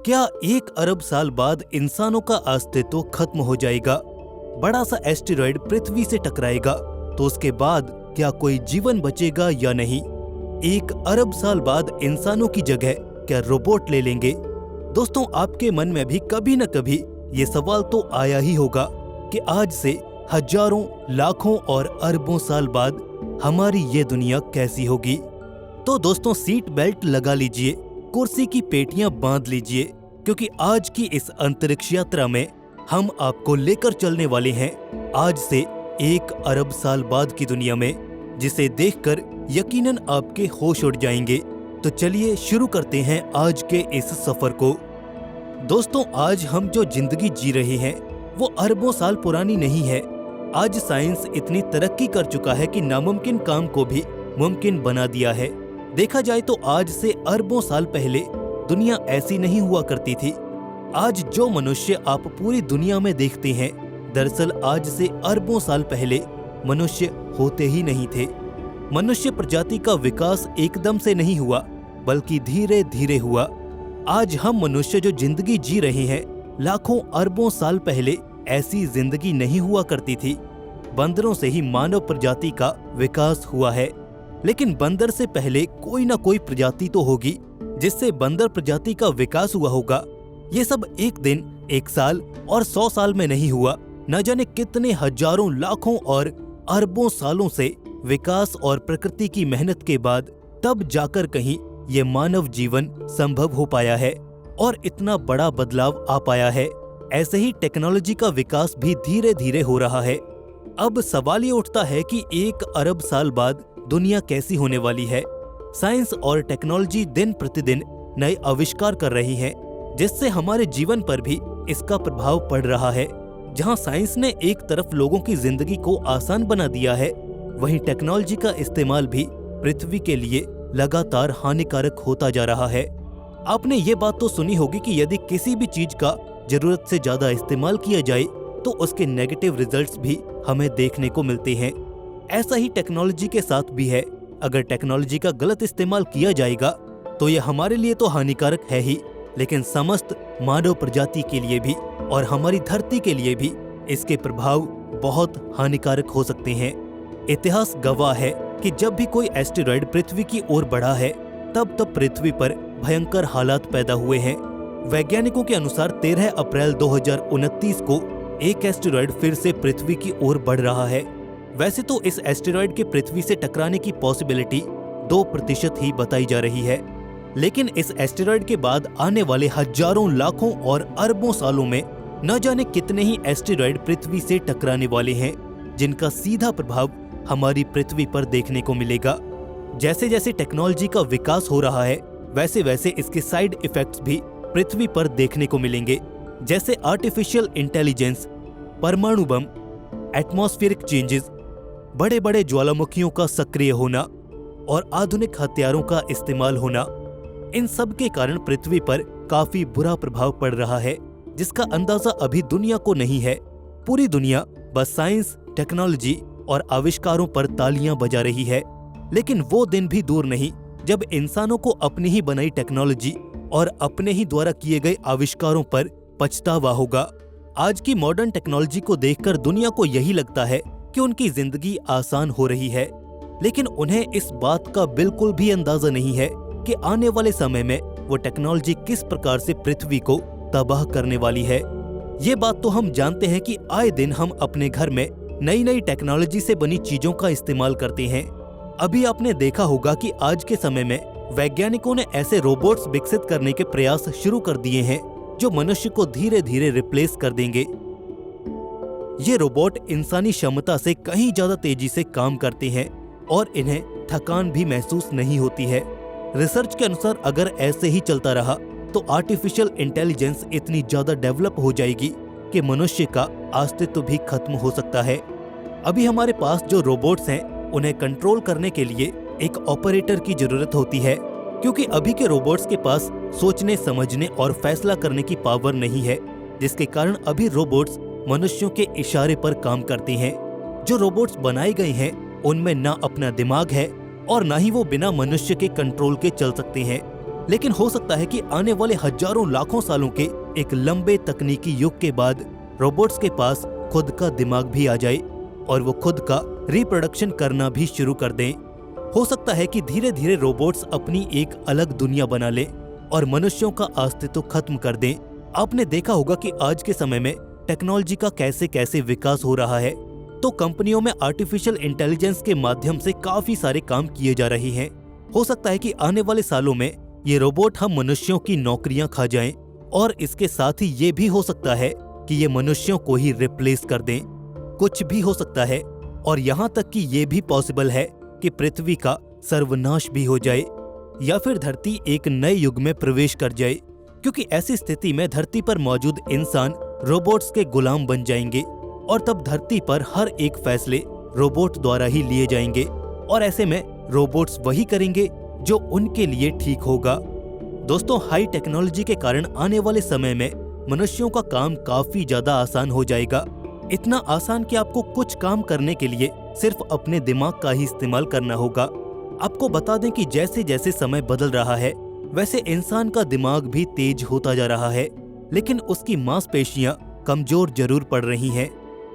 क्या 1 अरब साल बाद इंसानों का अस्तित्व खत्म हो जाएगा? बड़ा सा एस्टेरॉयड पृथ्वी से टकराएगा तो उसके बाद क्या कोई जीवन बचेगा या नहीं? 1 अरब साल बाद इंसानों की जगह क्या रोबोट ले लेंगे? दोस्तों, आपके मन में भी कभी न कभी ये सवाल तो आया ही होगा कि आज से हजारों, लाखों और अरबों साल बाद हमारी ये दुनिया कैसी होगी। तो दोस्तों, सीट बेल्ट लगा लीजिए, कुर्सी की पेटियां बांध लीजिए, क्योंकि आज की इस अंतरिक्ष यात्रा में हम आपको लेकर चलने वाले हैं आज से 1 अरब साल बाद की दुनिया में, जिसे देखकर यकीनन आपके होश उड़ जाएंगे। तो चलिए शुरू करते हैं आज के इस सफर को। दोस्तों, आज हम जो जिंदगी जी रहे हैं वो अरबों साल पुरानी नहीं है। आज साइंस इतनी तरक्की कर चुका है कि नामुमकिन काम को भी मुमकिन बना दिया है। देखा जाए तो आज से अरबों साल पहले दुनिया ऐसी नहीं हुआ करती थी। आज जो मनुष्य आप पूरी दुनिया में देखते हैं, दरअसल आज से अरबों साल पहले मनुष्य होते ही नहीं थे। मनुष्य प्रजाति का विकास एकदम से नहीं हुआ, बल्कि धीरे धीरे हुआ। आज हम मनुष्य जो जिंदगी जी रहे हैं, लाखों अरबों साल पहले ऐसी जिंदगी नहीं हुआ करती थी। बंदरों से ही मानव प्रजाति का विकास हुआ है, लेकिन बंदर से पहले कोई ना कोई प्रजाति तो होगी जिससे बंदर प्रजाति का विकास हुआ होगा। ये सब एक दिन, एक साल और 100 साल में नहीं हुआ। न जाने कितने हजारों, लाखों और अरबों सालों से विकास और प्रकृति की मेहनत के बाद तब जाकर कहीं ये मानव जीवन संभव हो पाया है और इतना बड़ा बदलाव आ पाया है। ऐसे ही टेक्नोलॉजी का विकास भी धीरे धीरे हो रहा है। अब सवाल ये उठता है कि 1 अरब साल बाद दुनिया कैसी होने वाली है। साइंस और टेक्नोलॉजी दिन प्रतिदिन नए आविष्कार कर रही है, जिससे हमारे जीवन पर भी इसका प्रभाव पड़ रहा है। जहां साइंस ने एक तरफ लोगों की जिंदगी को आसान बना दिया है, वहीं टेक्नोलॉजी का इस्तेमाल भी पृथ्वी के लिए लगातार हानिकारक होता जा रहा है। आपने ये बात तो सुनी होगी कि यदि किसी भी चीज का जरूरत से ज्यादा इस्तेमाल किया जाए तो उसके नेगेटिव रिजल्ट्स भी हमें देखने को मिलते हैं। ऐसा ही टेक्नोलॉजी के साथ भी है। अगर टेक्नोलॉजी का गलत इस्तेमाल किया जाएगा तो यह हमारे लिए तो हानिकारक है ही, लेकिन समस्त मानव प्रजाति के लिए भी और हमारी धरती के लिए भी इसके प्रभाव बहुत हानिकारक हो सकते हैं। इतिहास गवाह है कि जब भी कोई एस्टेरॉयड पृथ्वी की ओर बढ़ा है, तब पृथ्वी पर भयंकर हालात पैदा हुए हैं। वैज्ञानिकों के अनुसार 13 अप्रैल 2029 को एक एस्टेरॉयड फिर से पृथ्वी की ओर बढ़ रहा है। वैसे तो इस एस्टेरॉयड के पृथ्वी से टकराने की पॉसिबिलिटी 2% ही बताई जा रही है, लेकिन इस एस्टेरॉयड के बाद आने वाले हजारों, लाखों और अरबों सालों में न जाने कितने ही एस्टेरॉयड पृथ्वी से टकराने वाले हैं, जिनका सीधा प्रभाव हमारी पृथ्वी पर देखने को मिलेगा। जैसे जैसे टेक्नोलॉजी का विकास हो रहा है, वैसे वैसे इसके साइड इफेक्ट्स भी पृथ्वी पर देखने को मिलेंगे, जैसे आर्टिफिशियल इंटेलिजेंस, परमाणु बम, एटमॉस्फेरिक चेंजेस, बड़े बड़े ज्वालामुखियों का सक्रिय होना और आधुनिक हथियारों का इस्तेमाल होना। इन सब के कारण पृथ्वी पर काफी बुरा प्रभाव पड़ रहा है, जिसका अंदाजा अभी दुनिया को नहीं है। पूरी दुनिया बस साइंस, टेक्नोलॉजी और आविष्कारों पर तालियां बजा रही है, लेकिन वो दिन भी दूर नहीं जब इंसानों को अपनी ही बनाई टेक्नोलॉजी और अपने ही द्वारा किए गए आविष्कारों पर पछतावा होगा। आज की मॉडर्न टेक्नोलॉजी को देखकर दुनिया को यही लगता है कि उनकी जिंदगी आसान हो रही है, लेकिन उन्हें इस बात का बिल्कुल भी अंदाजा नहीं है कि आने वाले समय में वो टेक्नोलॉजी किस प्रकार से पृथ्वी को तबाह करने वाली है। ये बात तो हम जानते हैं कि आए दिन हम अपने घर में नई नई टेक्नोलॉजी से बनी चीजों का इस्तेमाल करते हैं। अभी आपने देखा होगा कि आज के समय में वैज्ञानिकों ने ऐसे रोबोट्स विकसित करने के प्रयास शुरू कर दिए हैं जो मनुष्य को धीरे धीरे रिप्लेस कर देंगे। ये रोबोट इंसानी क्षमता से कहीं ज्यादा तेजी से काम करते हैं और इन्हें थकान भी महसूस नहीं होती है। रिसर्च के अनुसार अगर ऐसे ही चलता रहा तो आर्टिफिशियल इंटेलिजेंस इतनी ज्यादा डेवलप हो जाएगी कि मनुष्य का अस्तित्व भी खत्म हो सकता है। अभी हमारे पास जो रोबोट्स हैं, उन्हें कंट्रोल करने के लिए एक ऑपरेटर की जरूरत होती है, क्योंकि अभी के रोबोट्स के पास सोचने, समझने और फैसला करने की पावर नहीं है, जिसके कारण अभी रोबोट्स मनुष्यों के इशारे पर काम करते हैं। जो रोबोट्स बनाए गए हैं, उनमें ना अपना दिमाग है और ना ही वो बिना मनुष्य के कंट्रोल के चल सकते हैं। लेकिन हो सकता है कि आने वाले हजारों लाखों सालों के एक लंबे तकनीकी युग के बाद रोबोट्स के पास खुद का दिमाग भी आ जाए और वो खुद का रिप्रोडक्शन करना भी शुरू कर दें। हो सकता है कि धीरे धीरे रोबोट्स अपनी एक अलग दुनिया बना लें और मनुष्यों का अस्तित्व खत्म कर दें। आपने देखा होगा कि आज के समय में टेक्नोलॉजी का कैसे कैसे विकास हो रहा है, तो कंपनियों में आर्टिफिशियल इंटेलिजेंस के माध्यम से काफी सारे काम किए जा रहे हैं। हो सकता है कि आने वाले सालों में ये रोबोट हम मनुष्यों की नौकरियां खा जाएं और इसके साथ ही ये भी हो सकता है कि ये मनुष्यों को ही रिप्लेस कर दें। कुछ भी हो सकता है और यहाँ तक कि ये भी पॉसिबल है कि पृथ्वी का सर्वनाश भी हो जाए या फिर धरती एक नए युग में प्रवेश कर जाए, क्योंकि ऐसी स्थिति में धरती पर मौजूद इंसान रोबोट्स के गुलाम बन जाएंगे और तब धरती पर हर एक फैसले रोबोट द्वारा ही लिए जाएंगे और ऐसे में रोबोट्स वही करेंगे जो उनके लिए ठीक होगा। दोस्तों, हाई टेक्नोलॉजी के कारण आने वाले समय में मनुष्यों का काम काफी ज्यादा आसान हो जाएगा। इतना आसान कि आपको कुछ काम करने के लिए सिर्फ अपने दिमाग का ही इस्तेमाल करना होगा। आपको बता दें कि जैसे जैसे समय बदल रहा है वैसे इंसान का दिमाग भी तेज होता जा रहा है, लेकिन उसकी मांसपेशियां कमजोर जरूर पड़ रही हैं।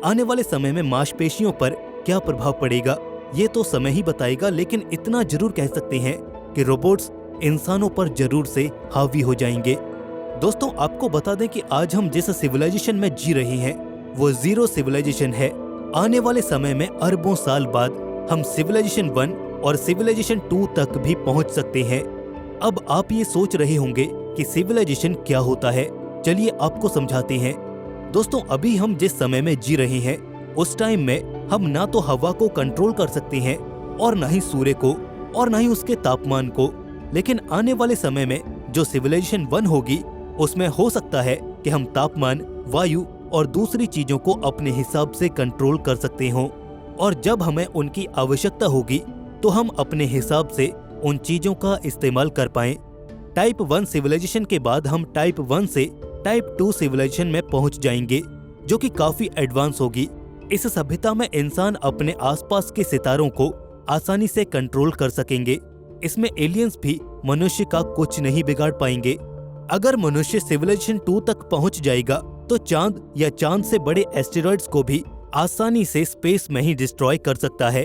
आने वाले समय में मांसपेशियों पर क्या प्रभाव पड़ेगा ये तो समय ही बताएगा, लेकिन इतना जरूर कह सकते हैं कि रोबोट्स इंसानों पर जरूर से हावी हो जाएंगे। दोस्तों, आपको बता दें कि आज हम जिस सिविलाइजेशन में जी रहे हैं वो जीरो सिविलाइजेशन है। आने वाले समय में अरबों साल बाद हम सिविलाइजेशन 1 और सिविलाइजेशन 2 तक भी पहुंच सकते हैं। अब आप ये सोच रहे होंगे कि सिविलाइजेशन क्या होता है, चलिए आपको समझाते हैं। दोस्तों, अभी हम जिस समय में जी रहे हैं उस टाइम में हम ना तो हवा को कंट्रोल कर सकते हैं और ना ही सूर्य को और ना ही उसके तापमान को, लेकिन आने वाले समय में जो सिविलाइजेशन 1 होगी उसमें हो सकता है कि हम तापमान, वायु और दूसरी चीजों को अपने हिसाब से कंट्रोल कर सकते हों और जब हमें उनकी आवश्यकता होगी तो हम अपने हिसाब से उन चीजों का इस्तेमाल कर पाएं। टाइप 1 सिविलाइजेशन के बाद हम टाइप 1 से टाइप 2 सिविलाइजेशन में पहुंच जाएंगे, जो कि काफी एडवांस होगी। इस सभ्यता में इंसान अपने आसपास के सितारों को आसानी से कंट्रोल कर सकेंगे। इसमें एलियंस भी मनुष्य का कुछ नहीं बिगाड़ पाएंगे। अगर मनुष्य सिविलाइजेशन 2 तक पहुंच जाएगा तो चांद या चांद से बड़े एस्टेरॉइड्स को भी आसानी से स्पेस में ही डिस्ट्रॉय कर सकता है।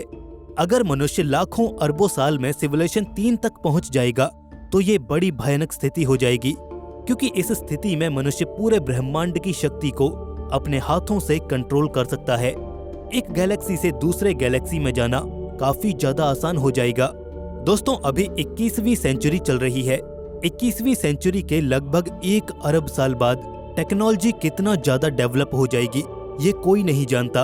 अगर मनुष्य लाखों अरबों साल में सिविलाइजेशन 3 तक पहुंच जाएगा तो ये बड़ी भयानक स्थिति हो जाएगी, क्योंकि इस स्थिति में मनुष्य पूरे ब्रह्मांड की शक्ति को अपने हाथों से कंट्रोल कर सकता है। एक गैलेक्सी से दूसरे गैलेक्सी में जाना काफी ज्यादा आसान हो जाएगा। दोस्तों, अभी 21वीं सेंचुरी चल रही है। 21वीं सेंचुरी के लगभग 1 अरब साल बाद टेक्नोलॉजी कितना ज्यादा डेवलप हो जाएगी ये कोई नहीं जानता।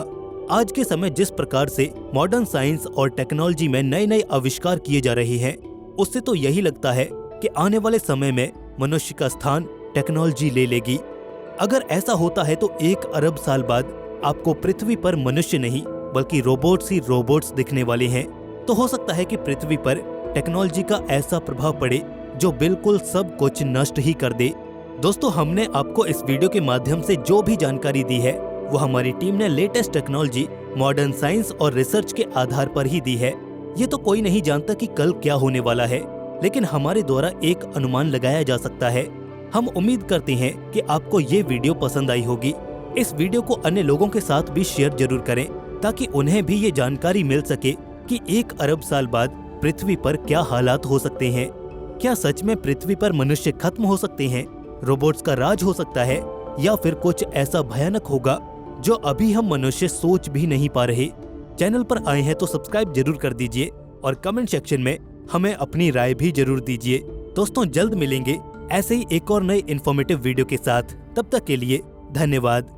आज के समय जिस प्रकार से मॉडर्न साइंस और टेक्नोलॉजी में नए नए आविष्कार किए जा रहे हैं, उससे तो यही लगता है कि आने वाले समय में मनुष्य का स्थान टेक्नोलॉजी ले लेगी। अगर ऐसा होता है तो 1 अरब साल बाद आपको पृथ्वी पर मनुष्य नहीं बल्कि रोबोट्स ही रोबोट्स दिखने वाले हैं। तो हो सकता है कि पृथ्वी पर टेक्नोलॉजी का ऐसा प्रभाव पड़े जो बिल्कुल सब कुछ नष्ट ही कर दे। दोस्तों, हमने आपको इस वीडियो के माध्यम से जो भी जानकारी दी है वो हमारी टीम ने लेटेस्ट टेक्नोलॉजी, मॉडर्न साइंस और रिसर्च के आधार पर ही दी है। ये तो कोई नहीं जानता कि कल क्या होने वाला है, लेकिन हमारे द्वारा एक अनुमान लगाया जा सकता है। हम उम्मीद करते हैं कि आपको ये वीडियो पसंद आई होगी। इस वीडियो को अन्य लोगों के साथ भी शेयर जरूर करें ताकि उन्हें भी ये जानकारी मिल सके कि 1 अरब साल बाद पृथ्वी पर क्या हालात हो सकते हैं। क्या सच में पृथ्वी पर मनुष्य खत्म हो सकते हैं, रोबोट्स का राज हो सकता है, या फिर कुछ ऐसा भयानक होगा जो अभी हम मनुष्य सोच भी नहीं पा रहे। चैनल पर आए हैं तो सब्सक्राइब जरूर कर दीजिए और कमेंट सेक्शन में हमें अपनी राय भी जरूर दीजिए। दोस्तों, जल्द मिलेंगे ऐसे ही एक और नए इन्फॉर्मेटिव वीडियो के साथ। तब तक के लिए धन्यवाद।